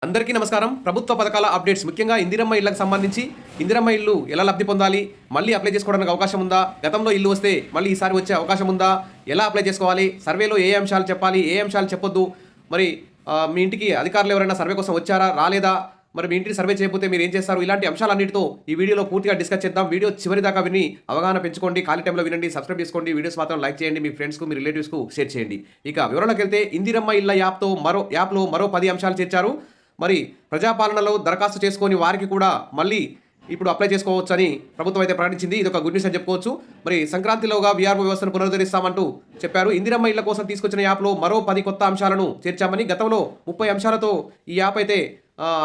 అందరికీ నమస్కారం. ప్రభుత్వ పథకాల అప్డేట్స్, ముఖ్యంగా ఇందిరమ్మ ఇళ్లకు సంబంధించి ఇందిరమ్మ ఇల్లు ఎలా లబ్ధి పొందాలి, మళ్ళీ అప్లై చేసుకోవడానికి అవకాశం ఉందా, గతంలో ఇల్లు వస్తే మళ్ళీ ఈసారి వచ్చే అవకాశం ఉందా, ఎలా అప్లై చేసుకోవాలి, సర్వేలో ఏ అంశాలు చెప్పాలి, ఏ అంశాలు చెప్పొద్దు, మరి మీ ఇంటికి అధికారులు ఎవరైనా సర్వే కోసం వచ్చారా రాలేదా, మరి మీ ఇంటిని సర్వే చేయకపోతే మీరు ఏం చేస్తారు, ఇలాంటి అంశాలన్నిటితో ఈ వీడియోలో పూర్తిగా డిస్కస్ చేద్దాం. వీడియో చివరి దాకా విని అవగాహన పెంచుకోండి, ఖాళీ టైంలో వినండి, సబ్స్క్రైబ్ చేసుకోండి, వీడియోస్ మాత్రం లైక్ చేయండి, మీ ఫ్రెండ్స్కు మీ రిలేటివ్స్కు షేర్ చేయండి. ఇక వివరణలోకి వెళ్తే ఇందిరమ్మ ఇళ్ల యాప్లో మరో 10 అంశాలు చేర్చారు. మరి ప్రజాపాలనలో దరఖాస్తు చేసుకొని వారికి కూడా మళ్ళీ ఇప్పుడు అప్లై చేసుకోవచ్చు అని ప్రభుత్వం అయితే ప్రకటించింది. ఇది ఒక గుడ్ న్యూస్ అని చెప్పుకోవచ్చు. మరి సంక్రాంతిలోగా వీఆర్ఓ వ్యవస్థను పునరుద్ధరిస్తామంటూ చెప్పారు. ఇందిరమ్మ ఇళ్ల కోసం తీసుకొచ్చిన యాప్లో మరో 10 కొత్త అంశాలను చేర్చామని, గతంలో 30 అంశాలతో ఈ యాప్ అయితే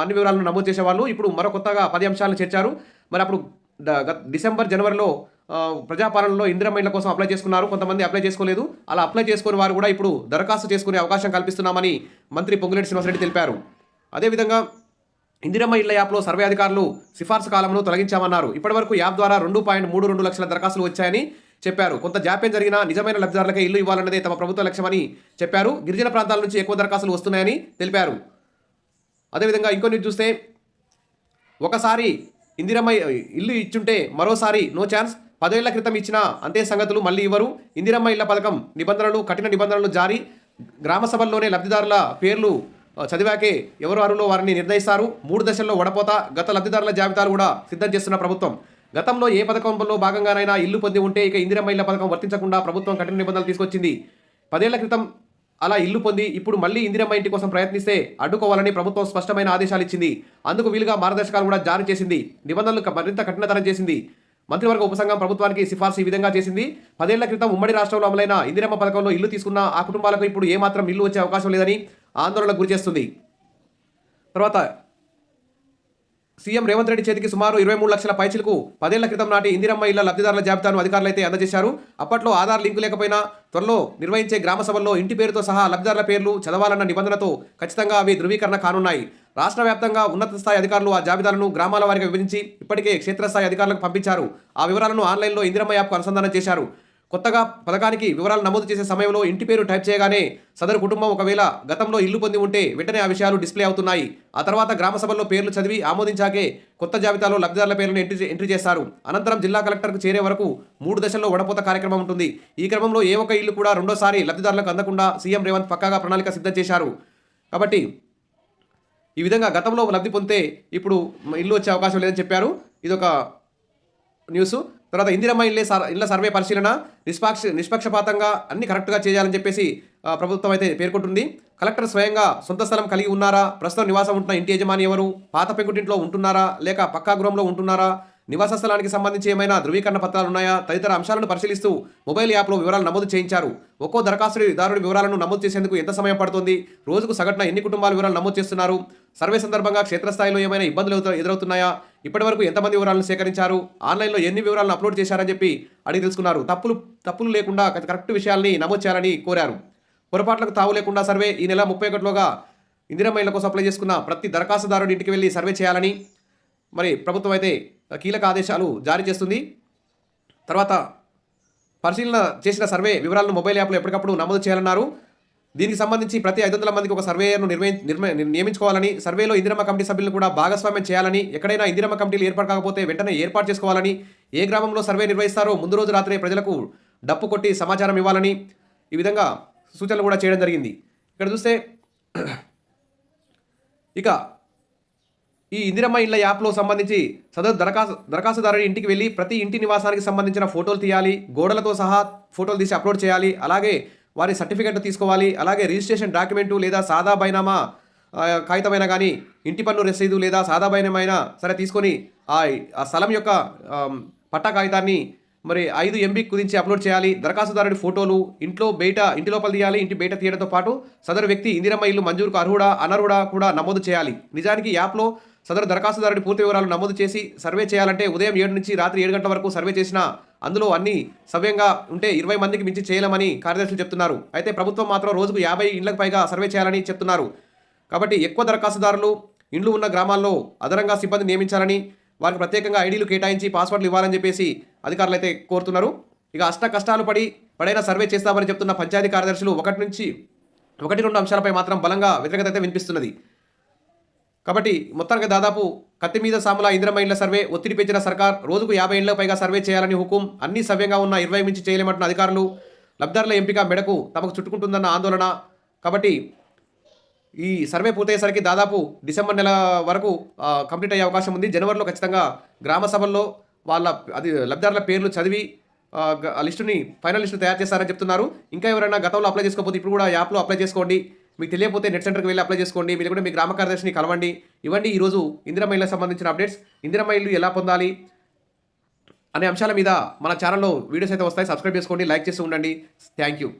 అన్ని వివరాలను నమోదు చేసేవాళ్ళు. ఇప్పుడు మరో కొత్తగా 10 అంశాలను చేర్చారు. మరి అప్పుడు డిసెంబర్ జనవరిలో ప్రజాపాలనలో ఇందిరమ్మ ఇళ్ల కోసం అప్లై చేసుకున్నారు, కొంతమంది అప్లై చేసుకోలేదు. అలా అప్లై చేసుకునే వారు కూడా ఇప్పుడు దరఖాస్తు చేసుకునే అవకాశం కల్పిస్తున్నామని మంత్రి పొంగులేటి శ్రీనివాసరెడ్డి తెలిపారు. అదేవిధంగా ఇందిరమ్మ ఇళ్ల యాప్లో సర్వే అధికారులు సిఫార్సు కాలంను తొలగించామన్నారు. ఇప్పటివరకు యాప్ ద్వారా 2.32 లక్షల దరఖాస్తులు వచ్చాయని చెప్పారు. కొంత జాప్యం జరిగినా నిజమైన లబ్ధిదారులకే ఇల్లు ఇవ్వాలన్నదే తమ ప్రభుత్వ లక్ష్యమని చెప్పారు. గిరిజన ప్రాంతాల నుంచి ఎక్కువ దరఖాస్తులు వస్తున్నాయని తెలిపారు. అదేవిధంగా ఇంకో న్యూస్ చూస్తే, ఒకసారి ఇందిరమ్మ ఇల్లు ఇచ్చుంటే మరోసారి నో ఛాన్స్, 10 ఏళ్ల క్రితం ఇచ్చిన అంతే సంగతులు మళ్ళీ ఇవ్వరు. ఇందిరమ్మ ఇళ్ల పథకం నిబంధనలు, కఠిన నిబంధనలు జారీ, గ్రామ సభల్లోనే లబ్ధిదారుల పేర్లు చదివాకే ఎవరు అర్హులో వారిని నిర్ణయిస్తారు. 3 దశల్లో వడపోత, గత లబ్ధిదారుల జాబితాలు కూడా సిద్ధం చేస్తున్న ప్రభుత్వం. గతంలో ఏ పథకంలో భాగంగానైనా ఇల్లు పొంది ఉంటే ఇక ఇందిరమ్మ ఇళ్ల పథకం వర్తించకుండా ప్రభుత్వం కఠిన నిబంధనలు తీసుకొచ్చింది. 10 ఏళ్ల క్రితం అలా ఇల్లు పొంది ఇప్పుడు మళ్ళీ ఇందిరమ్మ ఇంటి కోసం ప్రయత్నిస్తే అడ్డుకోవాలని ప్రభుత్వం స్పష్టమైన ఆదేశాలు ఇచ్చింది. అందుకు వీలుగా మార్గదర్శకాలు కూడా జారీ చేసింది. నిబంధనలు మరింత కఠినతరం చేసింది. మంత్రివర్గ ఉపసంఘం ప్రభుత్వానికి సిఫార్సు ఈ విధంగా చేసింది. 10 ఏళ్ల క్రితం ఉమ్మడి రాష్ట్రంలో అమలైన ఇందిరమ్మ పథకంలో ఇల్లు తీసుకున్న ఆ కుటుంబాలకు ఇప్పుడు ఏమాత్రం ఇల్లు వచ్చే అవకాశం లేదని ఆందోళనకు గురిచేస్తుంది. తర్వాత సీఎం రేవంత్ రెడ్డి చేతికి సుమారు 23 లక్షల పైచిలకు 10 ఏళ్ల క్రితం నాటి ఇందిరమ్మ ఇళ్ల లబ్ధిదారుల జాబితాను అధికారులు అయితే అందజేశారు. అప్పట్లో ఆధార్ లింకు లేకపోయినా త్వరలో నిర్వహించే గ్రామ సభల్లో ఇంటి పేరుతో సహా లబ్ధిదారుల పేర్లు చదవాలన్న నిబంధనతో ఖచ్చితంగా అవి ధృవీకరణ కానున్నాయి. రాష్ట్ర వ్యాప్తంగా ఉన్నత స్థాయి అధికారులు ఆ జాబితాలను గ్రామాల వారికి విభజించి ఇప్పటికే క్షేత్రస్థాయి అధికారులకు పంపించారు. ఆ వివరాలను ఆన్లైన్లో ఇందిరమ్మ యాప్కు అనుసంధానం చేశారు. కొత్తగా పథకానికి వివరాలు నమోదు చేసే సమయంలో ఇంటి పేరు టైప్ చేయగానే సదరు కుటుంబం ఒకవేళ గతంలో ఇల్లు పొంది ఉంటే వెంటనే ఆ విషయాలు డిస్ప్లే అవుతున్నాయి. ఆ తర్వాత గ్రామ సభల్లో పేర్లు చదివి ఆమోదించాకే కొత్త జాబితాలో లబ్ధిదారుల పేర్లను ఎంట్రీ చేస్తారు. అనంతరం జిల్లా కలెక్టర్కు చేరే వరకు 3 దశల్లో వడపోత కార్యక్రమం ఉంటుంది. ఈ క్రమంలో ఏ ఒక్క ఇల్లు కూడా రెండోసారి లబ్ధిదారులకు అందకుండా సీఎం రేవంత్ పక్కాగా ప్రణాళిక సిద్ధం చేశారు. కాబట్టి ఈ విధంగా గతంలో లబ్ధి పొందితే ఇప్పుడు ఇల్లు వచ్చే అవకాశం లేదని చెప్పారు. ఇదొక న్యూస్. తర్వాత ఇందిరమ్మ ఇళ్ల సర్వే పరిశీలన నిష్పక్షపాతంగా అన్ని కరెక్ట్గా చేయాలని చెప్పేసి ప్రభుత్వం అయితే పేర్కొంటుంది. కలెక్టర్ స్వయంగా సొంత స్థలం కలిగి ఉన్నారా, ప్రస్తుతం నివాసం ఉంటున్న ఇంటి యజమాని ఎవరు, పాత పెంకుటింట్లో ఉంటున్నారా లేక పక్కా గృహంలో ఉంటున్నారా, నివాస స్థలానికి సంబంధించి ఏమైనా ధృవీకరణ పత్రాలు ఉన్నాయా తదితర అంశాలను పరిశీలిస్తూ మొబైల్ యాప్లో వివరాలు నమోదు చేయించారు. ఒక్కో దరఖాస్తుదారుడి వివరాలను నమోదు చేసేందుకు ఎంత సమయం పడుతుంది, రోజుకు సగటున ఎన్ని కుటుంబాల వివరాలు నమోదు చేస్తున్నారు, సర్వే సందర్భంగా క్షేత్రస్థాయిలో ఏమైనా ఇబ్బందులు ఎదురవుతున్నాయా, ఇప్పటివరకు ఎంతమంది వివరాలను సేకరించారు, ఆన్లైన్లో ఎన్ని వివరాలను అప్లోడ్ చేశారని చెప్పి అడిగి తెలుసుకున్నారు. తప్పులు లేకుండా కరెక్ట్ విషయాల్ని నమోదు చేయాలని కోరారు. పొరపాట్లకు తావు లేకుండా సర్వే ఈ నెల 31లోగా ఇందిరమ్మ ఇళ్ల కోసం అప్లై చేసుకున్న ప్రతి దరఖాస్తుదారుడి ఇంటికి వెళ్ళి సర్వే చేయాలని మరి ప్రభుత్వం అయితే కీలక ఆదేశాలు జారీ చేస్తుంది. తర్వాత పరిశీలన చేసిన సర్వే వివరాలను మొబైల్ యాప్లో ఎప్పటికప్పుడు నమోదు చేయాలన్నారు. దీనికి సంబంధించి ప్రతి 500 మందికి ఒక సర్వేయర్ను నియమించుకోవాలని, సర్వేలో ఇందిరమ్మ కమిటీ సభ్యులను కూడా భాగస్వామ్యం చేయాలని, ఎక్కడైనా ఇందిరమ్మ కమిటీలు ఏర్పాటు కాకపోతే వెంటనే ఏర్పాటు చేసుకోవాలని, ఏ గ్రామంలో సర్వే నిర్వహిస్తారో ముందు రోజు రాత్రే ప్రజలకు డప్పు కొట్టి సమాచారం ఇవ్వాలని ఈ విధంగా సూచనలు కూడా చేయడం జరిగింది. ఇక్కడ చూస్తే ఇక ఈ ఇందిరమ్మ ఇళ్ల యాప్లో సంబంధించి సదరు దరఖాస్తుదారుడి ఇంటికి వెళ్ళి ప్రతి ఇంటి నివాసానికి సంబంధించిన ఫోటోలు తీయాలి, గోడలతో సహా ఫోటోలు తీసి అప్లోడ్ చేయాలి, అలాగే వారి సర్టిఫికెట్లు తీసుకోవాలి, అలాగే రిజిస్ట్రేషన్ డాక్యుమెంటు లేదా సాదా బైనామా కాగితమైనా కానీ, ఇంటి పన్ను రసీదు లేదా సాదా బైనామైనా సరే తీసుకొని ఆ స్థలం యొక్క పట్టా కాగితాన్ని మరి 5 MB కుదించి అప్లోడ్ చేయాలి. దరఖాస్తుదారుడి ఫోటోలు ఇంటి లోపల తీయాలి, ఇంటి బయట తీయడంతో పాటు సదరు వ్యక్తి ఇందిరమ్మ ఇల్లు మంజూరుకు అర్హుడా అనర్హుడా కూడా నమోదు చేయాలి. నిజానికి యాప్లో సదరు దరఖాస్తుదారుడి పూర్తి వివరాలు నమోదు చేసి సర్వే చేయాలంటే ఉదయం 7 నుంచి రాత్రి 7 గంటల వరకు సర్వే చేసినా అందులో అన్ని సవ్యంగా ఉంటే 20 మందికి మించి చేయలేమని కార్యదర్శులు చెప్తున్నారు. అయితే ప్రభుత్వం మాత్రం రోజుకు 50 ఇండ్లకు పైగా సర్వే చేయాలని చెప్తున్నారు. కాబట్టి ఎక్కువ దరఖాస్తుదారులు ఇండ్లు ఉన్న గ్రామాల్లో అదనంగా సిబ్బంది నియమించాలని, వారికి ప్రత్యేకంగా ఐడీలు కేటాయించి పాస్వర్డ్లు ఇవ్వాలని చెప్పేసి అధికారులు అయితే కోరుతున్నారు. ఇక అష్ట కష్టాలు పడైనా సర్వే చేస్తామని చెప్తున్న పంచాయతీ కార్యదర్శులు 1-2 అంశాలపై మాత్రం బలంగా వ్యతిరేకత అయితే వినిపిస్తున్నది. కాబట్టి మొత్తానికి దాదాపు కత్తి మీద సాముల ఇందిరమ్మ ఇళ్ల సర్వే ఒత్తిడి పెంచిన సర్కార్ రోజుకు 50 ఇళ్లకు పైగా సర్వే చేయాలని హుకుం, అన్ని సవ్యంగా ఉన్న 20 మించి చేయలేమంటున్న అధికారులు, లబ్ధారుల ఎంపిక మెడకు తమకు చుట్టుకుంటుందన్న ఆందోళన. కాబట్టి ఈ సర్వే పూర్తయ్యేసరికి దాదాపు డిసెంబర్ నెల వరకు కంప్లీట్ అయ్యే అవకాశం ఉంది. జనవరిలో ఖచ్చితంగా గ్రామ సభల్లో వాళ్ళ లబ్ధారుల పేర్లు చదివి లిస్టుని ఫైనల్ లిస్టు తయారు చేస్తారని చెప్తున్నారు. ఇంకా ఎవరైనా గతంలో అప్లై చేసుకోకపోతే ఇప్పుడు కూడా యాప్లో అప్లై చేసుకోండి. మీకు తెలియకపోతే నెట్ సెంటర్కి వెళ్ళి అప్లై చేసుకోండి. మీరు కూడా మీ గ్రామ కార్యదర్శిని కలవండి. ఇవ్వండి ఈరోజు ఇందిరమ్మ ఇళ్లకు సంబంధించిన అప్డేట్స్. ఇందిరమ్మ ఇల్లు ఎలా పొందాలి అనే అంశాల మీద మన ఛానల్లో వీడియోస్ అయితే వస్తాయి. సబ్స్క్రైబ్ చేసుకోండి, లైక్ చేస్తూ ఉండండి. Thank you.